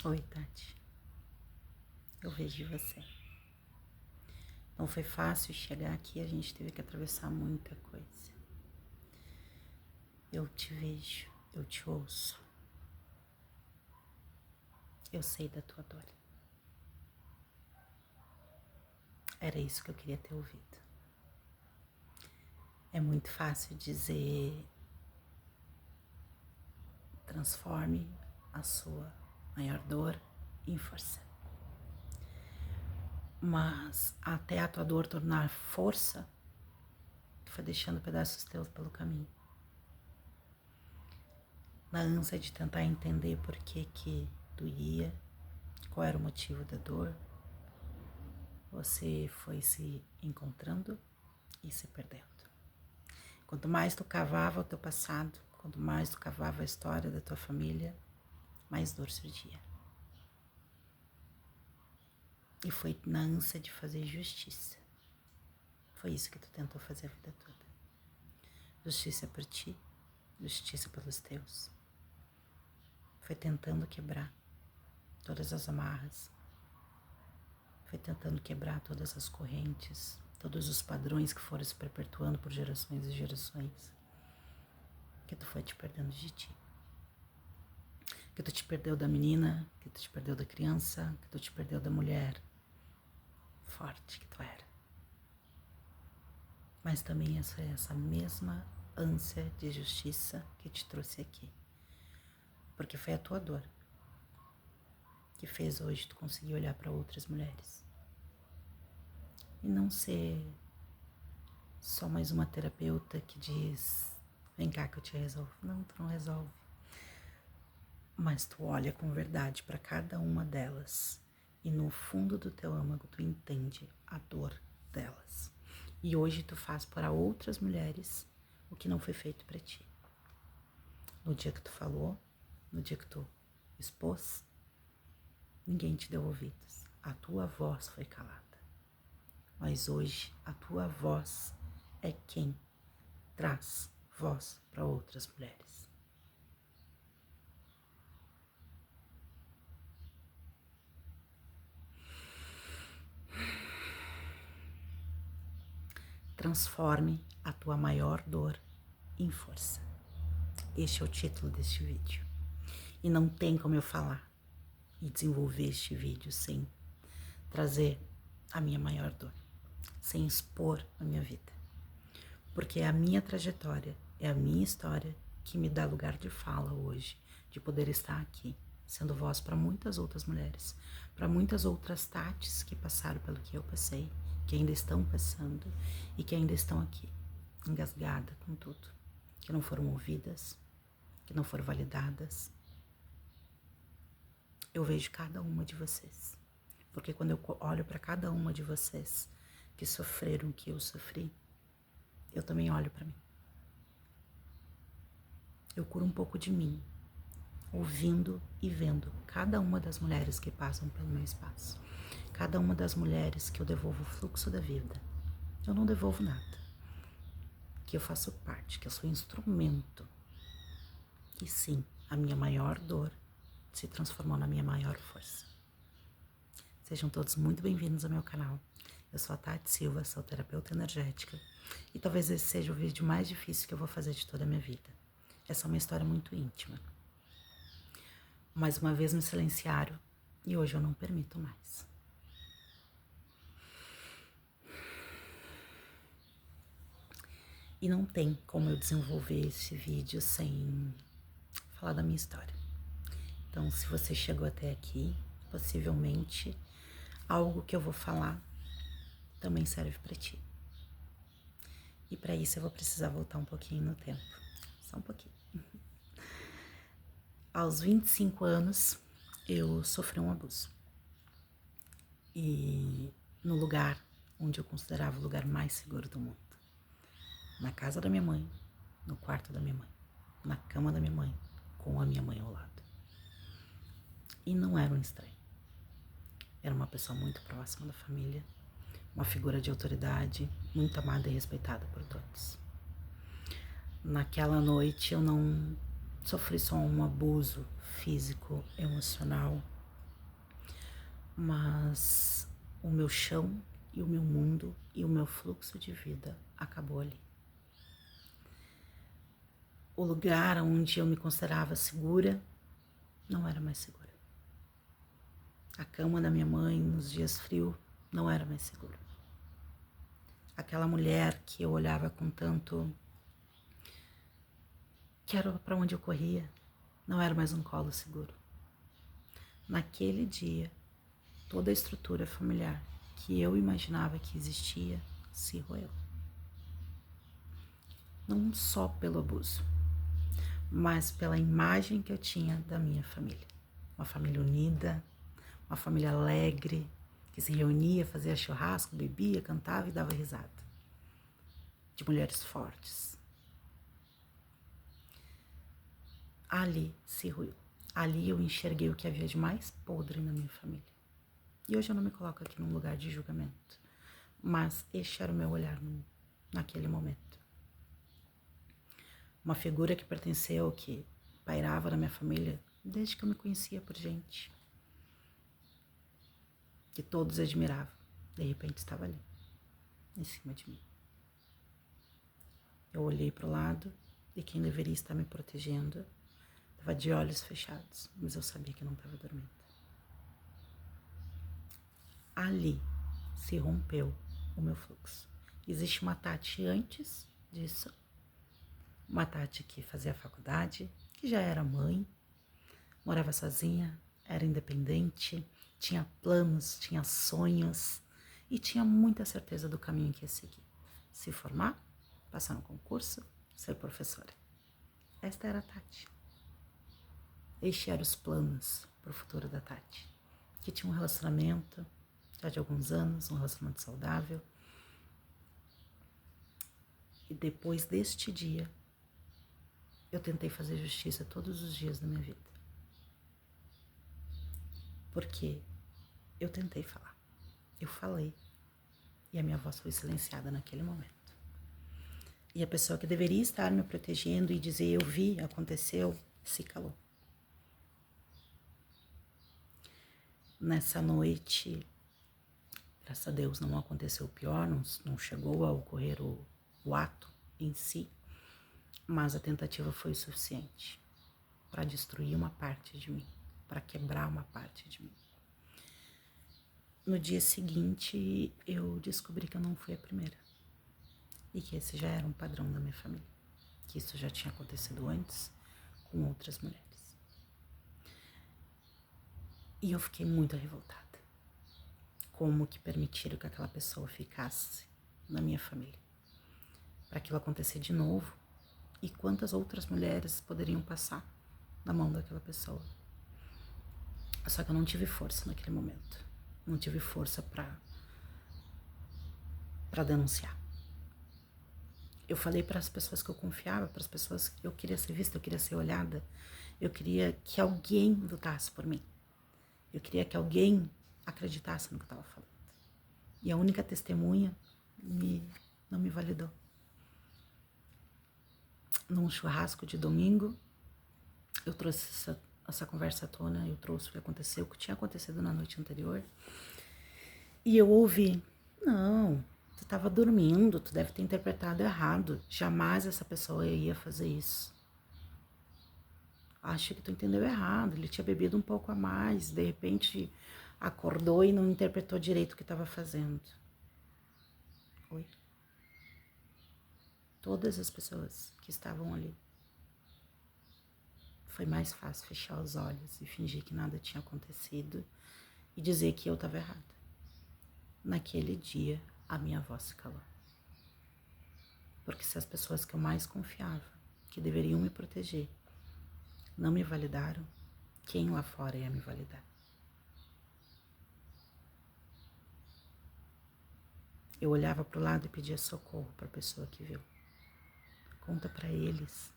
Oi, Tati. Eu vejo você. Não foi fácil chegar aqui, a gente teve que atravessar muita coisa. Eu te vejo, eu te ouço. Eu sei da tua dor. Era isso que eu queria ter ouvido. É muito fácil dizer: transforme a sua maior dor em força. Mas até a tua dor tornar força, tu foi deixando pedaços teus pelo caminho. Na ânsia de tentar entender por que doía, qual era o motivo da dor, você foi se encontrando e se perdendo. Quanto mais tu cavava o teu passado, quanto mais tu cavava a história da tua família, mais dor surgia. E foi na ânsia de fazer justiça. Foi isso que tu tentou fazer a vida toda. Justiça por ti, justiça pelos teus. Foi tentando quebrar todas as amarras. Foi tentando quebrar todas as correntes, todos os padrões que foram se perpetuando por gerações e gerações. Que tu foi te perdendo de ti. Que tu te perdeu da menina, que tu te perdeu da criança, que tu te perdeu da mulher forte que tu era. Mas também essa mesma ânsia de justiça que te trouxe aqui. Porque foi a tua dor que fez hoje tu conseguir olhar para outras mulheres. E não ser só mais uma terapeuta que diz: vem cá que eu te resolvo. Não, tu não resolve. Mas tu olha com verdade para cada uma delas. E no fundo do teu âmago tu entende a dor delas. E hoje tu faz para outras mulheres o que não foi feito para ti. No dia que tu falou, no dia que tu expôs, ninguém te deu ouvidos. A tua voz foi calada. Mas hoje a tua voz é quem traz voz para outras mulheres. Transforme a tua maior dor em força. Este é o título deste vídeo. E não tem como eu falar e desenvolver este vídeo sem trazer a minha maior dor, sem expor a minha vida. Porque é a minha trajetória, é a minha história que me dá lugar de fala hoje, de poder estar aqui, sendo voz para muitas outras mulheres, para muitas outras Tatis que passaram pelo que eu passei, que ainda estão passando e que ainda estão aqui, engasgada com tudo, que não foram ouvidas, que não foram validadas. Eu vejo cada uma de vocês, porque quando eu olho para cada uma de vocês que sofreram o que eu sofri, eu também olho para mim. Eu curo um pouco de mim, ouvindo e vendo cada uma das mulheres que passam pelo meu espaço, cada uma das mulheres que eu devolvo o fluxo da vida. Eu não devolvo nada, que eu faço parte, que eu sou instrumento. E sim, a minha maior dor se transformou na minha maior força. Sejam todos muito bem-vindos ao meu canal. Eu sou a Tati Silva, sou terapeuta energética e talvez esse seja o vídeo mais difícil que eu vou fazer de toda a minha vida. Essa é uma história muito íntima. Mais uma vez me silenciaram e hoje eu não permito mais. E não tem como eu desenvolver esse vídeo sem falar da minha história. Então, se você chegou até aqui, possivelmente algo que eu vou falar também serve para ti. E para isso eu vou precisar voltar um pouquinho no tempo. Só um pouquinho. Aos 25 anos, eu sofri um abuso. E no lugar onde eu considerava o lugar mais seguro do mundo. Na casa da minha mãe, no quarto da minha mãe, na cama da minha mãe, com a minha mãe ao lado. E não era um estranho. Era uma pessoa muito próxima da família, uma figura de autoridade, muito amada e respeitada por todos. Naquela noite eu não sofri só um abuso físico, emocional, mas o meu chão e o meu mundo e o meu fluxo de vida acabou ali. O lugar onde eu me considerava segura não era mais segura. A cama da minha mãe nos dias frios não era mais segura. Aquela mulher que eu olhava com tanto que era para onde eu corria, não era mais um colo seguro. Naquele dia, toda a estrutura familiar que eu imaginava que existia se roeu. Não só pelo abuso, mas pela imagem que eu tinha da minha família. Uma família unida, uma família alegre, que se reunia, fazia churrasco, bebia, cantava e dava risada. De mulheres fortes. Ali se ruiu. Ali eu enxerguei o que havia de mais podre na minha família. E hoje eu não me coloco aqui num lugar de julgamento, mas este era o meu olhar naquele momento. Uma figura que pertenceu, que pairava na minha família desde que eu me conhecia por gente. Que todos admiravam. De repente estava ali, em cima de mim. Eu olhei para o lado e quem deveria estar me protegendo estava de olhos fechados, mas eu sabia que não estava dormindo. Ali se rompeu o meu fluxo. Existe uma Tati antes disso, uma Tati que fazia faculdade, que já era mãe, morava sozinha, era independente, tinha planos, tinha sonhos e tinha muita certeza do caminho que ia seguir. Se formar, passar no concurso, ser professora. Esta era a Tati. Estes eram os planos para o futuro da Tati, que tinha um relacionamento já de alguns anos, um relacionamento saudável. E depois deste dia, eu tentei fazer justiça todos os dias da minha vida. Porque eu tentei falar. Eu falei. E a minha voz foi silenciada naquele momento. E a pessoa que deveria estar me protegendo e dizer eu vi, aconteceu, se calou. Nessa noite, graças a Deus não aconteceu o pior, não chegou a ocorrer o ato em si, mas a tentativa foi o suficiente para destruir uma parte de mim, para quebrar uma parte de mim. No dia seguinte, eu descobri que eu não fui a primeira e que esse já era um padrão da minha família, que isso já tinha acontecido antes com outras mulheres. E eu fiquei muito revoltada. Como que permitiram que aquela pessoa ficasse na minha família? Para aquilo acontecer de novo? E quantas outras mulheres poderiam passar na mão daquela pessoa? Só que eu não tive força naquele momento. Não tive força para denunciar. Eu falei para as pessoas que eu confiava, para as pessoas que eu queria ser vista, eu queria ser olhada. Eu queria que alguém lutasse por mim. Eu queria que alguém acreditasse no que eu estava falando. E a única testemunha não me validou. Num churrasco de domingo, eu trouxe essa conversa à tona, eu trouxe o que aconteceu, o que tinha acontecido na noite anterior. E eu ouvi, não, tu estava dormindo, tu deve ter interpretado errado. Jamais essa pessoa ia fazer isso. Acho que tu entendeu errado, ele tinha bebido um pouco a mais, de repente acordou e não interpretou direito o que estava fazendo. Oi? Todas as pessoas que estavam ali. Foi mais fácil fechar os olhos e fingir que nada tinha acontecido e dizer que eu estava errada. Naquele dia, a minha voz se calou. Porque se as pessoas que eu mais confiava, que deveriam me proteger, não me validaram, quem lá fora ia me validar? Eu olhava para o lado e pedia socorro para a pessoa que viu. Conta para eles.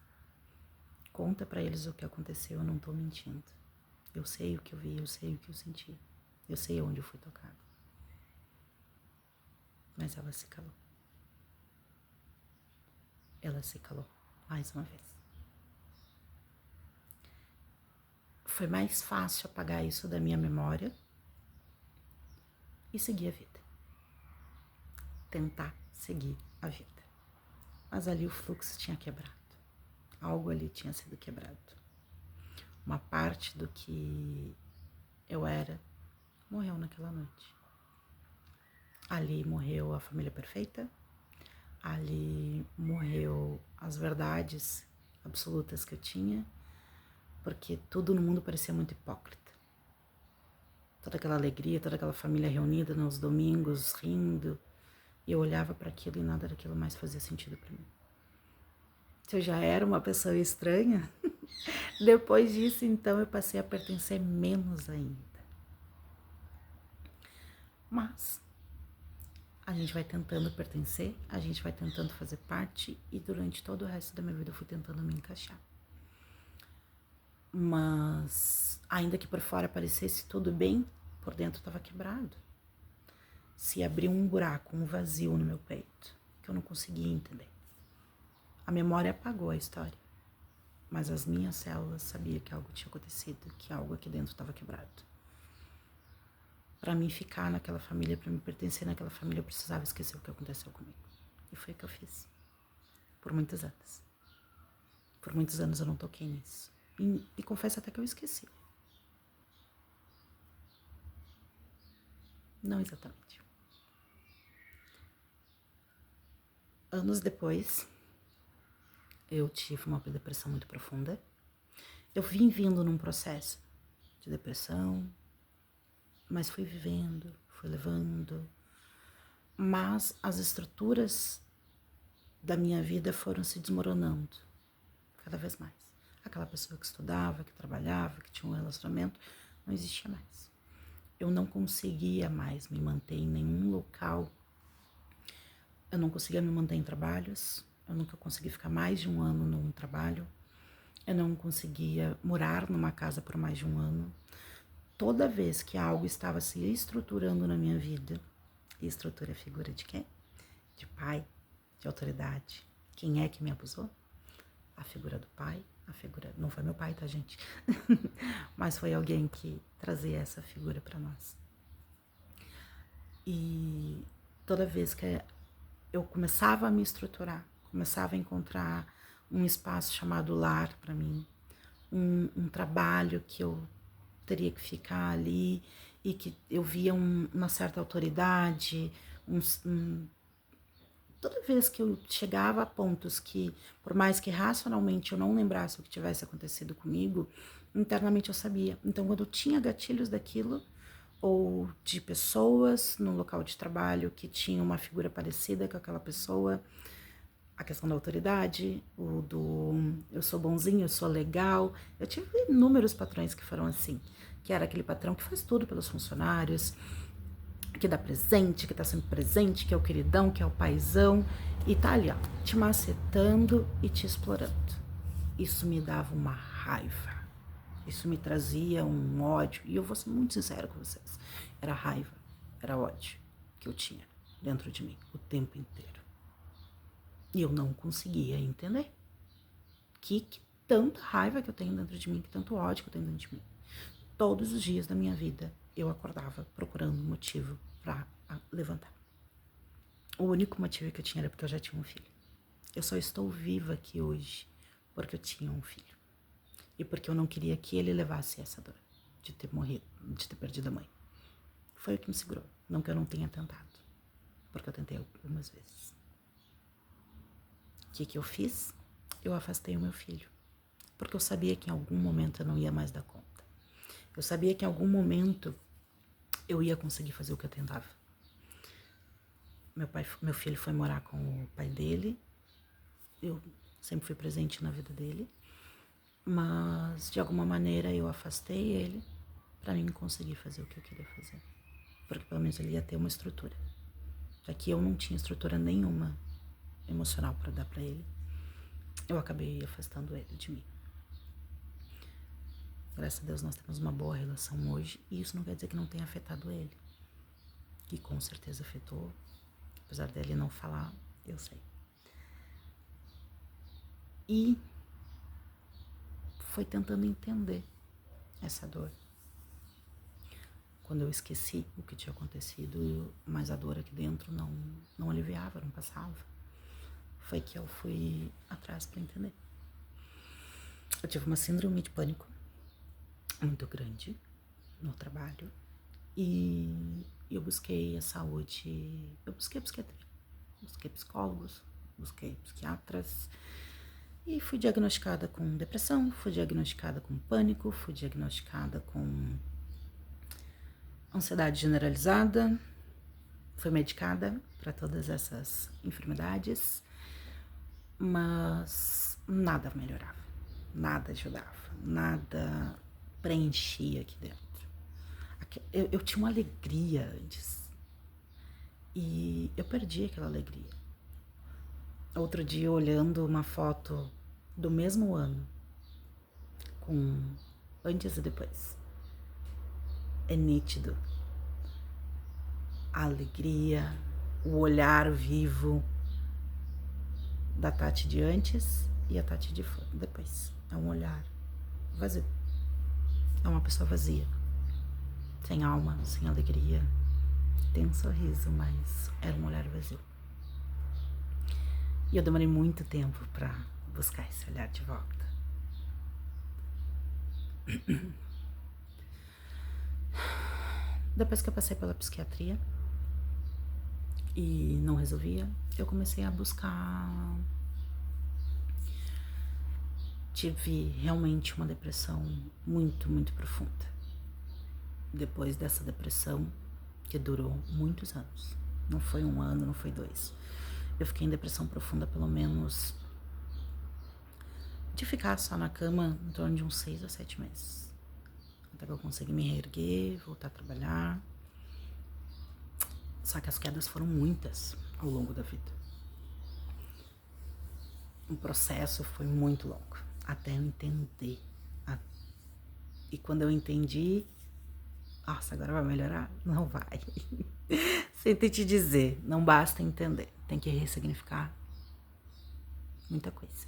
Conta para eles o que aconteceu, eu não estou mentindo. Eu sei o que eu vi, eu sei o que eu senti. Eu sei onde eu fui tocada. Mas ela se calou. Ela se calou, mais uma vez. Foi mais fácil apagar isso da minha memória e seguir a vida. Tentar seguir a vida. Mas ali o fluxo tinha quebrado. Algo ali tinha sido quebrado. Uma parte do que eu era morreu naquela noite. Ali morreu a família perfeita. Ali morreu as verdades absolutas que eu tinha. Porque tudo no mundo parecia muito hipócrita. Toda aquela alegria, toda aquela família reunida nos domingos, rindo. E eu olhava para aquilo e nada daquilo mais fazia sentido para mim. Se eu já era uma pessoa estranha, depois disso, então, eu passei a pertencer menos ainda. Mas a gente vai tentando pertencer, a gente vai tentando fazer parte e durante todo o resto da minha vida eu fui tentando me encaixar. Mas ainda que por fora parecesse tudo bem, por dentro estava quebrado. Se abriu um buraco, um vazio no meu peito, que eu não conseguia entender. A memória apagou a história, mas as minhas células sabiam que algo tinha acontecido, que algo aqui dentro estava quebrado. Para mim ficar naquela família, para me pertencer naquela família, eu precisava esquecer o que aconteceu comigo. E foi o que eu fiz. Por muitos anos. Por muitos anos eu não toquei nisso. E confesso até que eu esqueci. Não exatamente. Anos depois, eu tive uma depressão muito profunda. Eu vim vindo num processo de depressão, mas fui vivendo, fui levando. Mas as estruturas da minha vida foram se desmoronando cada vez mais. Aquela pessoa que estudava, que trabalhava, que tinha um relacionamento, não existia mais. Eu não conseguia mais me manter em nenhum local. Eu não conseguia me manter em trabalhos. Eu nunca consegui ficar mais de um ano num trabalho. Eu não conseguia morar numa casa por mais de um ano. Toda vez que algo estava se estruturando na minha vida, e estrutura é figura de quem? De pai, de autoridade. Quem é que me abusou? A figura do pai, a figura... Não foi meu pai, tá, gente? Mas foi alguém que trazia essa figura para nós. E toda vez que eu começava a me estruturar, começava a encontrar um espaço chamado lar para mim, um trabalho que eu teria que ficar ali e que eu via uma certa autoridade, toda vez que eu chegava a pontos que, por mais que racionalmente eu não lembrasse o que tivesse acontecido comigo, internamente eu sabia. Então, quando eu tinha gatilhos daquilo, ou de pessoas no local de trabalho que tinham uma figura parecida com aquela pessoa, a questão da autoridade, o do eu sou bonzinho, eu sou legal. Eu tive inúmeros patrões que foram assim, que era aquele patrão que faz tudo pelos funcionários, que dá presente, que tá sempre presente, que é o queridão, que é o paizão, e tá ali, ó, te macetando e te explorando. Isso me dava uma raiva. Isso me trazia um ódio. E eu vou ser muito sincera com vocês. Era raiva, era ódio que eu tinha dentro de mim o tempo inteiro. E eu não conseguia entender que tanta raiva que eu tenho dentro de mim, que tanto ódio que eu tenho dentro de mim. Todos os dias da minha vida eu acordava procurando um motivo para levantar. O único motivo que eu tinha era porque eu já tinha um filho. Eu só estou viva aqui hoje porque eu tinha um filho. E porque eu não queria que ele levasse essa dor de ter morrido, de ter perdido a mãe. Foi o que me segurou. Não que eu não tenha tentado, porque eu tentei algumas vezes. O que eu fiz? Eu afastei o meu filho, porque eu sabia que em algum momento eu não ia mais dar conta. Eu sabia que em algum momento eu ia conseguir fazer o que eu tentava. Meu filho foi morar com o pai dele. Eu sempre fui presente na vida dele. Mas, de alguma maneira, eu afastei ele para mim conseguir fazer o que eu queria fazer. Porque pelo menos ele ia ter uma estrutura. Já que eu não tinha estrutura nenhuma emocional para dar para ele, eu acabei afastando ele de mim. Graças a Deus nós temos uma boa relação hoje e isso não quer dizer que não tenha afetado ele. Que com certeza afetou. Apesar dele não falar, eu sei. E foi tentando entender essa dor. quando eu esqueci o que tinha acontecido, mas a dor aqui dentro não aliviava, não passava. Foi que eu fui atrás para entender. Eu tive uma síndrome de pânico muito grande no trabalho e eu busquei a saúde, eu busquei a psiquiatria, busquei psicólogos, busquei psiquiatras e fui diagnosticada com depressão, fui diagnosticada com pânico, fui diagnosticada com ansiedade generalizada, fui medicada para todas essas enfermidades, mas nada melhorava, nada ajudava, nada preenchia aqui dentro. Eu tinha uma alegria antes e eu perdi aquela alegria. Outro dia, olhando uma foto do mesmo ano, com antes e depois, é nítido a alegria, o olhar vivo da Tati de antes e a Tati de depois. É um olhar vazio. É uma pessoa vazia, sem alma, sem alegria. Tem um sorriso, mas era um olhar vazio. E eu demorei muito tempo para buscar esse olhar de volta. Depois que eu passei pela psiquiatria e não resolvia, eu comecei a buscar. Tive realmente uma depressão muito, muito profunda. Depois dessa depressão, que durou muitos anos, não foi 1 ano, não foi 2. Eu fiquei em depressão profunda pelo menos, de ficar só na cama, em torno de uns 6 a 7 meses. Até que eu consegui me reerguer, voltar a trabalhar. Só que as quedas foram muitas ao longo da vida. O processo foi muito longo, até eu entender. E quando eu entendi, nossa, agora vai melhorar? Não vai. Sinto te dizer, não basta entender, tem que ressignificar muita coisa.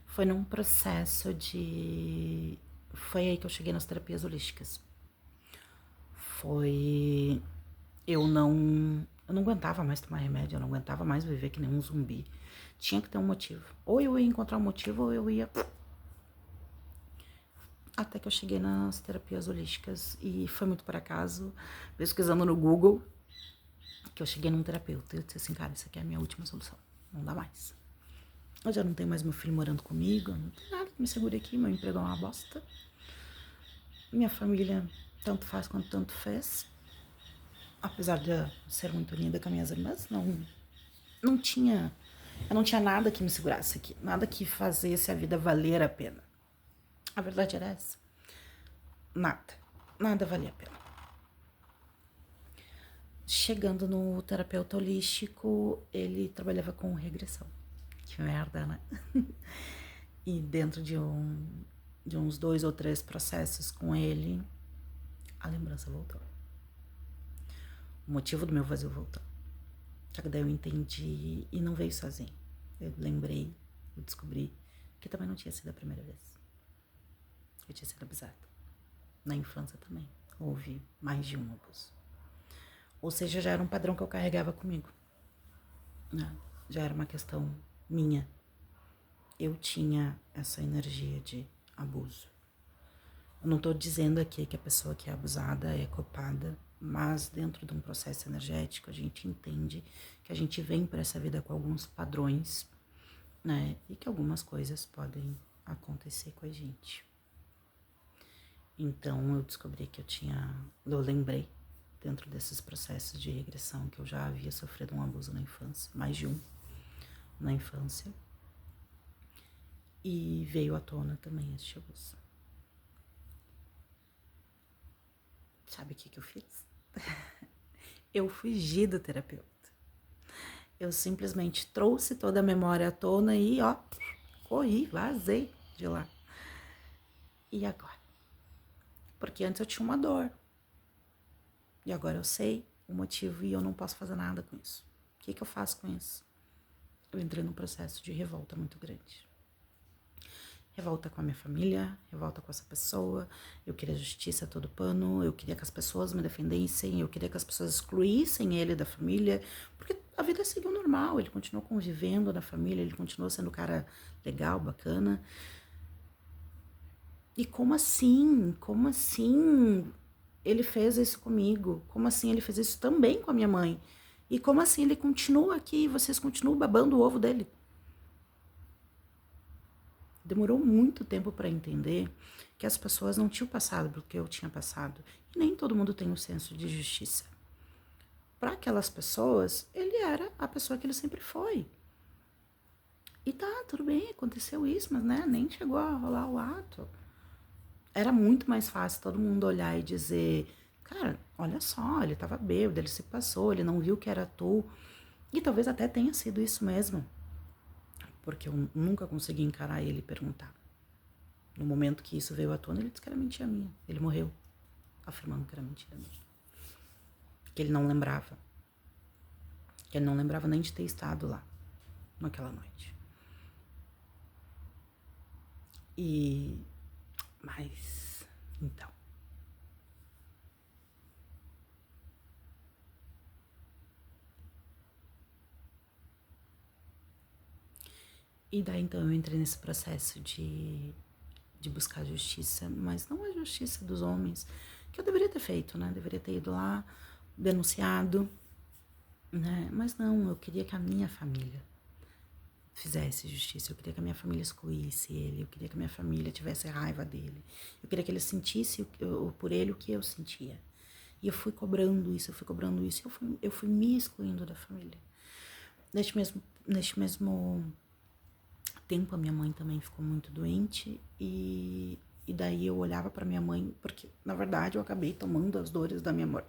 Foi num processo de... Foi aí que eu cheguei nas terapias holísticas. Eu não aguentava mais tomar remédio, eu não aguentava mais viver que nem um zumbi. Tinha que ter um motivo. Ou eu ia encontrar um motivo, ou eu ia... Até que eu cheguei nas terapias holísticas e foi muito por acaso, pesquisando no Google, que eu cheguei num terapeuta. Eu disse assim, cara, isso aqui é a minha última solução, não dá mais. Eu já não tenho mais meu filho morando comigo, não tem nada que me segure aqui, meu emprego é uma bosta. Minha família tanto faz quanto tanto fez. Apesar de eu ser muito unida com as minhas irmãs, eu não tinha nada que me segurasse aqui, nada que fazesse a vida valer a pena. A verdade era essa. Nada valia a pena. Chegando no terapeuta holístico, ele trabalhava com regressão. Que merda, né? E dentro de uns 2 ou 3 processos com ele, a lembrança voltou. O motivo do meu vazio voltou. Só que daí eu entendi e não veio sozinho. Eu lembrei, eu descobri que também não tinha sido a primeira vez. Eu tinha sido abusada. Na infância também. Houve mais de um abuso. Ou seja, já era um padrão que eu carregava comigo. Já era uma questão minha. Eu tinha essa energia de abuso. Eu não estou dizendo aqui que a pessoa que é abusada é culpada, mas dentro de um processo energético a gente entende que a gente vem para essa vida com alguns padrões, né? E que algumas coisas podem acontecer com a gente. Então eu descobri que eu lembrei dentro desses processos de regressão que eu já havia sofrido um abuso na infância, mais de um na infância. E veio à tona também este abuso. Sabe o que eu fiz? Eu fugi do terapeuta. Eu simplesmente trouxe toda a memória à tona e, corri, vazei de lá. E agora? Porque antes eu tinha uma dor. E agora eu sei o motivo e eu não posso fazer nada com isso. O que eu faço com isso? eu entrei num processo de revolta muito grande. Revolta com a minha família, revolta com essa pessoa, eu queria justiça a todo pano, eu queria que as pessoas me defendessem, eu queria que as pessoas excluíssem ele da família, porque a vida seguiu normal, ele continuou convivendo na família, ele continuou sendo um cara legal, bacana. E como assim? Como assim ele fez isso comigo? Como assim ele fez isso também com a minha mãe? E como assim ele continua aqui e vocês continuam babando o ovo dele? Demorou muito tempo para entender que as pessoas não tinham passado pelo que eu tinha passado. E nem todo mundo tem um senso de justiça. Para aquelas pessoas, ele era a pessoa que ele sempre foi. E tá, tudo bem, aconteceu isso, mas né, nem chegou a rolar o ato. Era muito mais fácil todo mundo olhar e dizer, cara, olha só, ele tava bêbado, ele se passou, ele não viu que era tu. E talvez até tenha sido isso mesmo. Porque eu nunca consegui encarar ele e perguntar. No momento que isso veio à tona, ele disse que era mentira minha. Ele morreu, afirmando que era mentira minha. Que ele não lembrava. Que ele não lembrava nem de ter estado lá, naquela noite. Mas, então. E daí, então, eu entrei nesse processo de buscar justiça, mas não a justiça dos homens, que eu deveria ter feito, né? Deveria ter ido lá, denunciado, né? Mas não, eu queria que a minha família fizesse justiça, eu queria que a minha família excluísse ele, eu queria que a minha família tivesse raiva dele, eu queria que ele sentisse por ele o que eu sentia. E eu fui cobrando isso, eu fui me excluindo da família. Neste mesmo tempo, a minha mãe também ficou muito doente e daí eu olhava para minha mãe, porque na verdade eu acabei tomando as dores da minha mãe.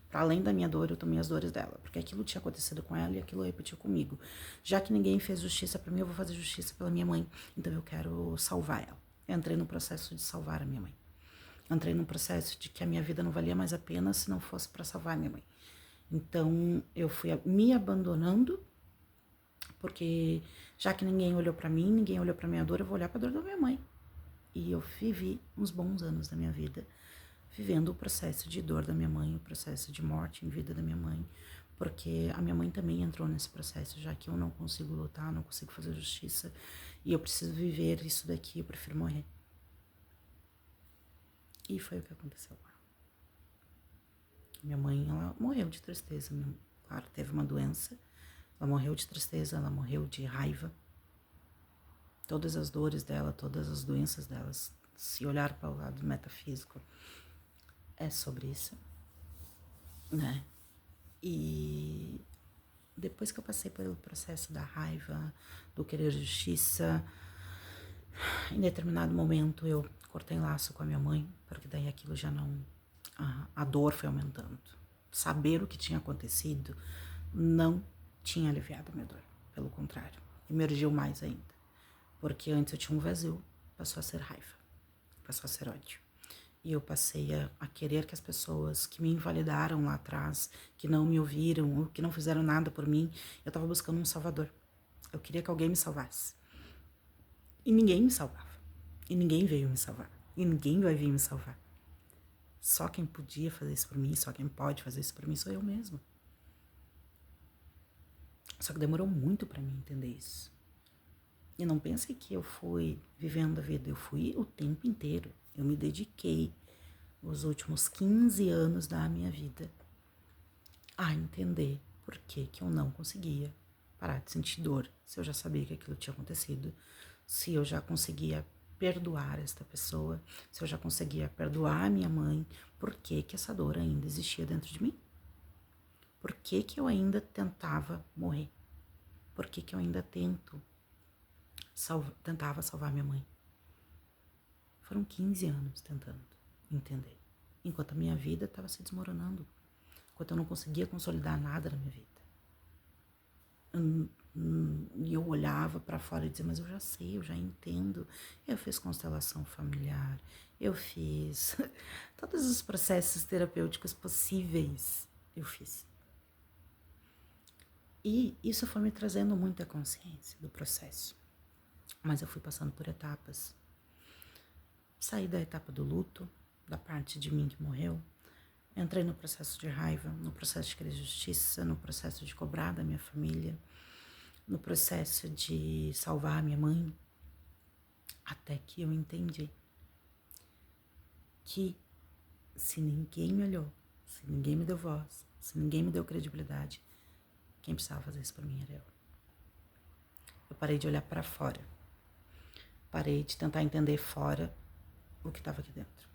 Para além da minha dor, eu tomei as dores dela, porque aquilo tinha acontecido com ela e aquilo repetiu comigo. Já que ninguém fez justiça para mim, eu vou fazer justiça pela minha mãe. Então eu quero salvar ela. Eu entrei no processo de salvar a minha mãe. Entrei num processo de que a minha vida não valia mais a pena se não fosse para salvar a minha mãe. Então eu fui me abandonando, porque já que ninguém olhou para mim, ninguém olhou para minha dor, eu vou olhar para a dor da minha mãe. E eu vivi uns bons anos da minha vida vivendo o processo de dor da minha mãe, o processo de morte em vida da minha mãe, porque a minha mãe também entrou nesse processo, já que eu não consigo lutar, não consigo fazer justiça, e eu preciso viver isso daqui, eu prefiro morrer. E foi o que aconteceu com ela. Minha mãe, ela morreu de tristeza, claro, teve uma doença, ela morreu de tristeza, ela morreu de raiva. Todas as dores dela, todas as doenças delas, se olhar para o lado metafísico, é sobre isso, né? E depois que eu passei pelo processo da raiva, do querer justiça, em determinado momento eu cortei laço com a minha mãe, porque daí aquilo já não... A dor foi aumentando. Saber o que tinha acontecido não tinha aliviado a minha dor, pelo contrário, emergiu mais ainda. Porque antes eu tinha um vazio, passou a ser raiva, passou a ser ódio. E eu passei a querer que as pessoas que me invalidaram lá atrás, que não me ouviram, que não fizeram nada por mim, eu estava buscando um salvador. Eu queria que alguém me salvasse. E ninguém me salvava. E ninguém veio me salvar. E ninguém vai vir me salvar. Só quem podia fazer isso por mim, só quem pode fazer isso por mim sou eu mesma. Só que demorou muito para mim entender isso. E não pense que eu fui vivendo a vida, eu fui o tempo inteiro. Eu me dediquei os últimos 15 anos da minha vida a entender por que eu não conseguia parar de sentir dor, se eu já sabia que aquilo tinha acontecido, se eu já conseguia perdoar esta pessoa, se eu já conseguia perdoar a minha mãe, por que essa dor ainda existia dentro de mim? Por que eu ainda tentava morrer? Por que eu ainda tentava salvar minha mãe? Foram 15 anos tentando entender, enquanto a minha vida estava se desmoronando, enquanto eu não conseguia consolidar nada na minha vida. E eu olhava para fora e dizia, mas eu já sei, eu já entendo. Eu fiz constelação familiar, eu fiz todos os processos terapêuticos possíveis, eu fiz. E isso foi me trazendo muita consciência do processo. Mas eu fui passando por etapas. Saí da etapa do luto, da parte de mim que morreu. Entrei no processo de raiva, no processo de querer justiça, no processo de cobrar da minha família, no processo de salvar a minha mãe. Até que eu entendi que se ninguém me olhou, se ninguém me deu voz, se ninguém me deu credibilidade, quem precisava fazer isso por mim era eu. Eu parei de olhar para fora. Parei de tentar entender fora o que estava aqui dentro.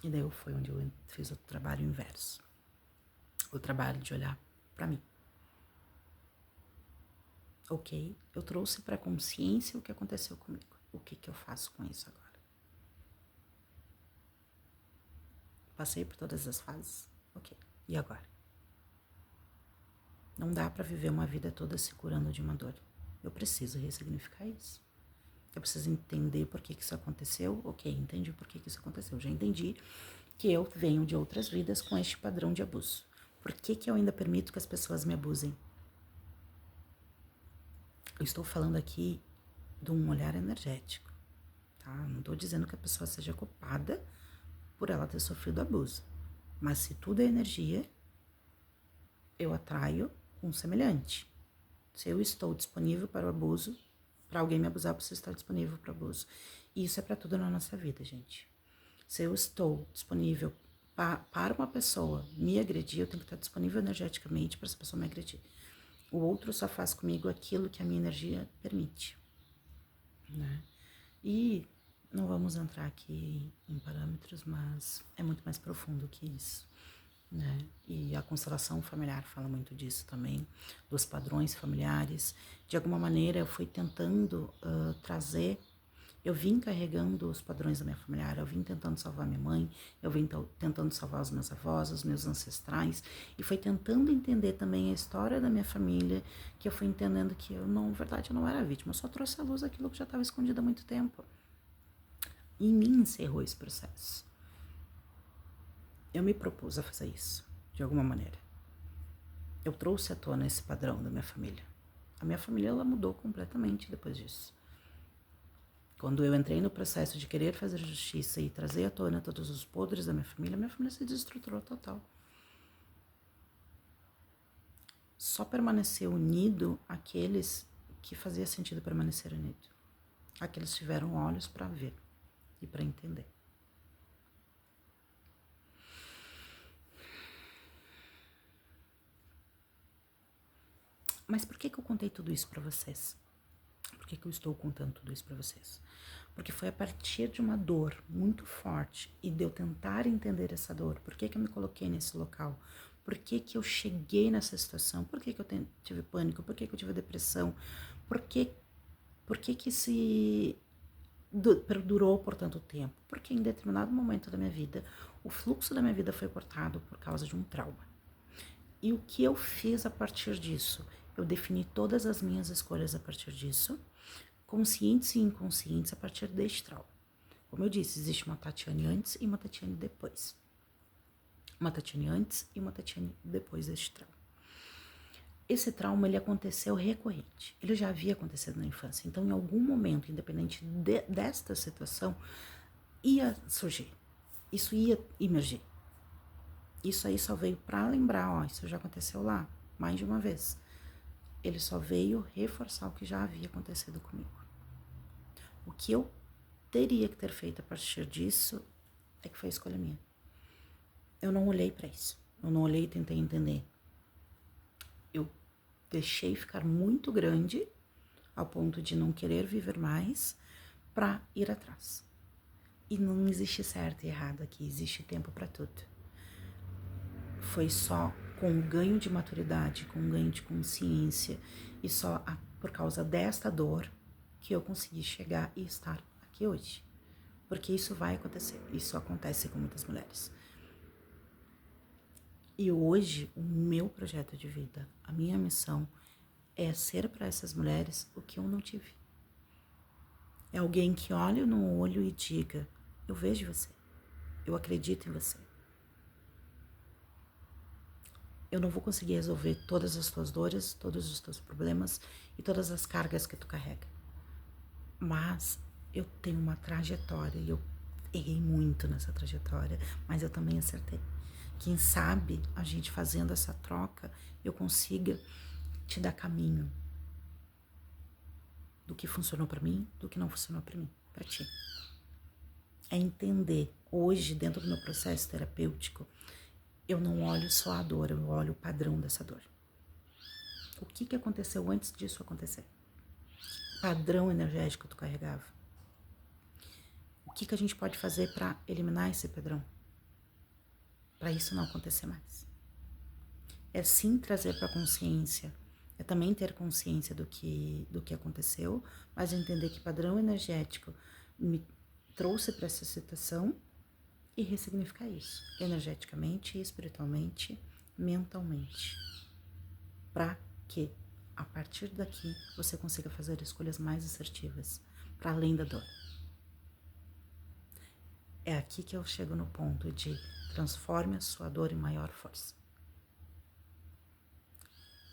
E daí foi onde eu fiz o trabalho inverso. O trabalho de olhar para mim. Ok, eu trouxe para a consciência o que aconteceu comigo. O que eu faço com isso agora? Passei por todas as fases. Ok, e agora? Não dá para viver uma vida toda se curando de uma dor. Eu preciso ressignificar isso. Eu preciso entender por que isso aconteceu. Ok, entendi por que isso aconteceu. Já entendi que eu venho de outras vidas com este padrão de abuso. Por que eu ainda permito que as pessoas me abusem? Eu estou falando aqui de um olhar energético, tá? Não estou dizendo que a pessoa seja culpada por ela ter sofrido abuso. Mas se tudo é energia, eu atraio um semelhante. Se eu estou disponível para o abuso, para alguém me abusar, eu preciso estar disponível para o abuso. E isso é para tudo na nossa vida, gente. Se eu estou disponível para uma pessoa me agredir, eu tenho que estar disponível energeticamente para essa pessoa me agredir. O outro só faz comigo aquilo que a minha energia permite, né? E não vamos entrar aqui em parâmetros, mas é muito mais profundo que isso, né? E a constelação familiar fala muito disso também, dos padrões familiares. De alguma maneira eu fui tentando trazer. Eu vim carregando os padrões da minha familiar, eu vim tentando salvar minha mãe, eu vim tentando salvar os meus avós, os meus ancestrais, e foi tentando entender também a história da minha família, que eu fui entendendo que eu, não, na verdade, eu não era vítima, eu só trouxe à luz aquilo que já estava escondido há muito tempo. E em mim encerrou esse processo. Eu me propus a fazer isso, de alguma maneira. Eu trouxe à tona esse padrão da minha família. A minha família, ela mudou completamente depois disso. Quando eu entrei no processo de querer fazer justiça e trazer à tona todos os podres da minha família se desestruturou total. Só permaneceu unido aqueles que fazia sentido permanecer unido. Aqueles tiveram olhos para ver e para entender. Mas por que eu contei tudo isso para vocês? Por que eu estou contando tudo isso para vocês? Porque foi a partir de uma dor muito forte e de eu tentar entender essa dor, por que eu me coloquei nesse local, por que eu cheguei nessa situação, por que eu tive pânico, por que eu tive depressão, por que se perdurou por tanto tempo, porque em determinado momento da minha vida, o fluxo da minha vida foi cortado por causa de um trauma. E o que eu fiz a partir disso? Eu defini todas as minhas escolhas a partir disso, conscientes e inconscientes a partir deste trauma. Como eu disse, existe uma Tatiane antes e uma Tatiane depois. Uma Tatiane antes e uma Tatiane depois deste trauma. Esse trauma, ele aconteceu recorrente. Ele já havia acontecido na infância. Então, em algum momento, independente desta situação, ia surgir. Isso ia emergir. Isso aí só veio para lembrar, ó, isso já aconteceu lá, mais de uma vez. Ele só veio reforçar o que já havia acontecido comigo. O que eu teria que ter feito a partir disso é que foi a escolha minha. Eu não olhei para isso. Eu não olhei e tentei entender. Eu deixei ficar muito grande ao ponto de não querer viver mais para ir atrás. E não existe certo e errado aqui, existe tempo para tudo. Foi só com o ganho de maturidade, com o ganho de consciência e só por causa desta dor que eu consegui chegar e estar aqui hoje. Porque isso vai acontecer, isso acontece com muitas mulheres. E hoje, o meu projeto de vida, a minha missão é ser para essas mulheres o que eu não tive. É alguém que olhe no olho e diga, eu vejo você, eu acredito em você. eu não vou conseguir resolver todas as tuas dores, todos os teus problemas e todas as cargas que tu carrega. Mas eu tenho uma trajetória e eu errei muito nessa trajetória, mas eu também acertei. Quem sabe a gente fazendo essa troca, eu consiga te dar caminho do que funcionou para mim, do que não funcionou para mim, para ti. É entender, hoje, dentro do meu processo terapêutico, eu não olho só a dor, eu olho o padrão dessa dor. O que aconteceu antes disso acontecer? Padrão energético que tu carregava. O que a gente pode fazer para eliminar esse padrão? Para isso não acontecer mais. É sim trazer para a consciência, é também ter consciência do que aconteceu, mas entender que padrão energético me trouxe para essa situação e ressignificar isso, energeticamente, espiritualmente, mentalmente. Para que, a partir daqui, você consiga fazer escolhas mais assertivas, para além da dor. É aqui que eu chego no ponto de transforme a sua dor em maior força.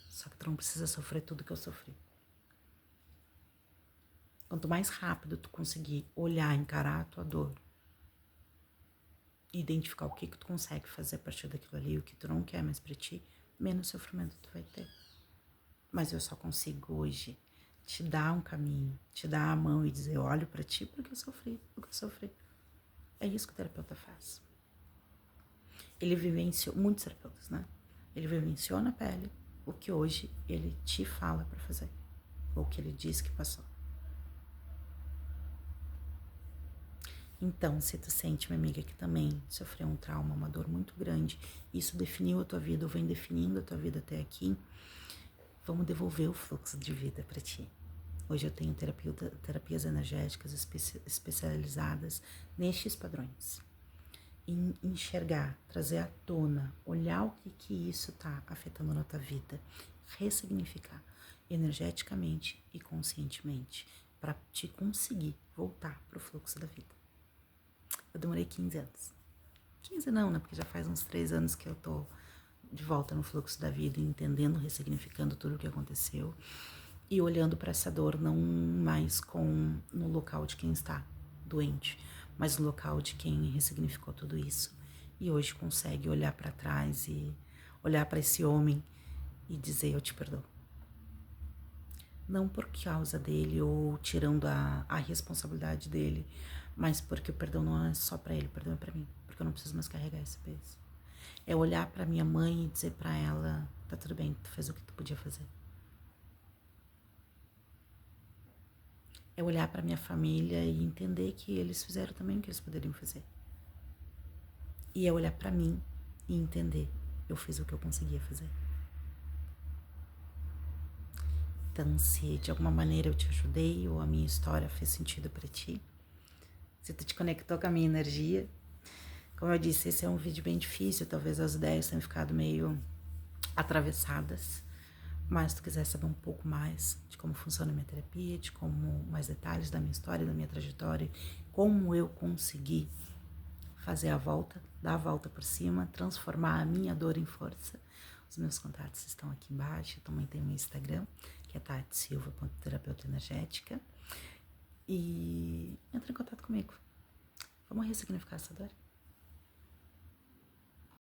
Só que tu não precisa sofrer tudo que eu sofri. Quanto mais rápido tu conseguir olhar, encarar a tua dor, identificar o que tu consegue fazer a partir daquilo ali, o que tu não quer mais pra ti, menos sofrimento tu vai ter. Mas eu só consigo hoje te dar um caminho, te dar a mão e dizer, olho pra ti porque eu sofri, porque eu sofri. É isso que o terapeuta faz. Ele vivenciou, muitos terapeutas, né? Ele vivenciou na pele o que hoje ele te fala pra fazer, ou o que ele diz que passou. Então, se tu sente, minha amiga, que também sofreu um trauma, uma dor muito grande, isso definiu a tua vida, ou vem definindo a tua vida até aqui, vamos devolver o fluxo de vida para ti. Hoje eu tenho terapias energéticas especializadas nestes padrões. Em enxergar, trazer à tona, olhar o que isso está afetando na tua vida, ressignificar energeticamente e conscientemente, para te conseguir voltar para o fluxo da vida. Eu demorei 15 anos. 15 não, né? Porque já faz uns 3 anos que eu tô de volta no fluxo da vida, entendendo, ressignificando tudo o que aconteceu e olhando para essa dor não mais no local de quem está doente, mas no local de quem ressignificou tudo isso e hoje consegue olhar para trás e olhar para esse homem e dizer eu te perdoo. Não por causa dele ou tirando a responsabilidade dele, mas porque o perdão não é só para ele, o perdão é para mim, porque eu não preciso mais carregar esse peso. É olhar para minha mãe e dizer para ela, tá tudo bem, tu fez o que tu podia fazer. É olhar para minha família e entender que eles fizeram também o que eles poderiam fazer. E é olhar para mim e entender, eu fiz o que eu conseguia fazer. Então, se de alguma maneira eu te ajudei ou a minha história fez sentido para ti, se tu te conectou com a minha energia, como eu disse, esse é um vídeo bem difícil, talvez as ideias tenham ficado meio atravessadas, mas se tu quiser saber um pouco mais de como funciona a minha terapia, de como mais detalhes da minha história, da minha trajetória, como eu consegui fazer a volta, dar a volta por cima, transformar a minha dor em força, os meus contatos estão aqui embaixo. Eu também tenho meu Instagram, que é tatisilva.terapeuta energética. E entra em contato comigo. Vamos ressignificar essa dor?